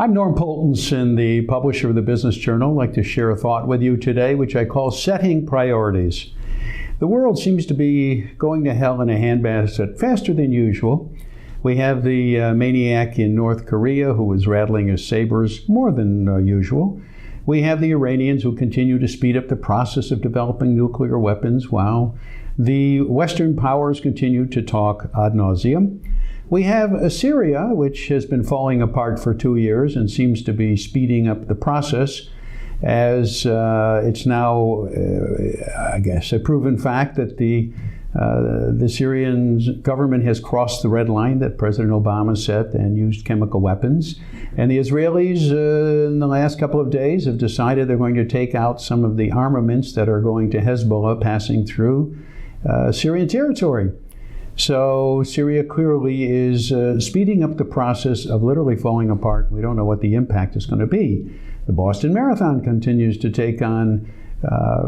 I'm Norm Poltenson, the publisher of the Business Journal. I'd like to share a thought with you today, which I call setting priorities. The world seems to be going to hell in a handbasket faster than usual. We have the maniac in North Korea who is rattling his sabers more than usual. We have the Iranians who continue to speed up the process of developing nuclear weapons while the Western powers continue to talk ad nauseum. We have Syria, which has been falling apart for 2 years and seems to be speeding up the process as it's now, I guess, a proven fact that the Syrian government has crossed the red line that President Obama set and used chemical weapons. And the Israelis in the last couple of days have decided they're going to take out some of the armaments that are going to Hezbollah passing through Syrian territory. So Syria clearly is speeding up the process of literally falling apart. We don't know what the impact is going to be. The Boston Marathon continues to take on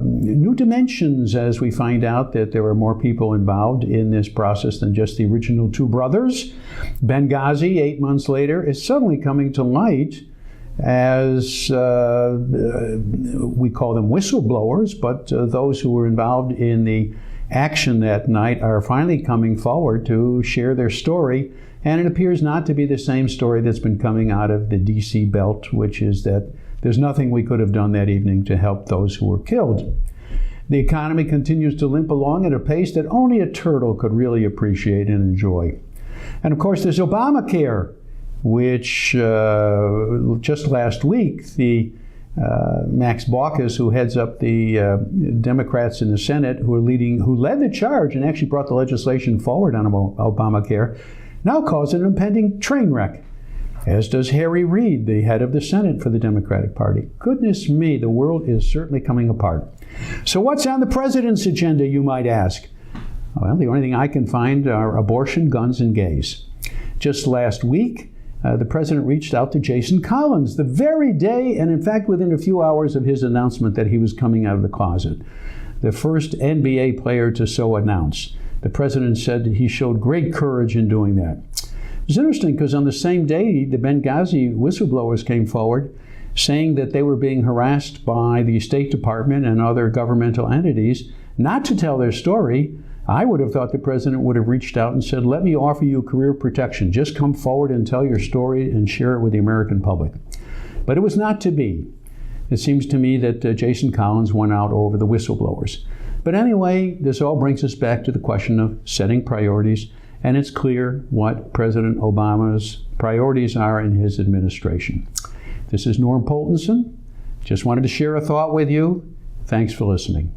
new dimensions as we find out that there are more people involved in this process than just the original two brothers. Benghazi, 8 months later, is suddenly coming to light as we call them whistleblowers, but those who were involved in the action that night are finally coming forward to share their story, and it appears not to be the same story that's been coming out of the DC belt, which is that there's nothing we could have done that evening to help those who were killed. The economy continues to limp along at a pace that only a turtle could really appreciate and enjoy. And of course there's Obamacare, which just last week the Max Baucus, who heads up the Democrats in the Senate, who led the charge and actually brought the legislation forward on Obamacare, now calls it an impending train wreck, as does Harry Reid, the head of the Senate for the Democratic Party. Goodness me, the world is certainly coming apart. So what's on the president's agenda, you might ask? Well, the only thing I can find are abortion, guns, and gays. Just last week, the president reached out to Jason Collins the very day, and in fact within a few hours of his announcement that he was coming out of the closet. The first NBA player to so announce. The president said he showed great courage in doing that. It's interesting because on the same day, the Benghazi whistleblowers came forward saying that they were being harassed by the State Department and other governmental entities not to tell their story. I would have thought the president would have reached out and said, let me offer you career protection. Just come forward and tell your story and share it with the American public. But it was not to be. It seems to me that Jason Collins went out over the whistleblowers. But anyway, this all brings us back to the question of setting priorities, and it's clear what President Obama's priorities are in his administration. This is Norm Poltenson. Just wanted to share a thought with you. Thanks for listening.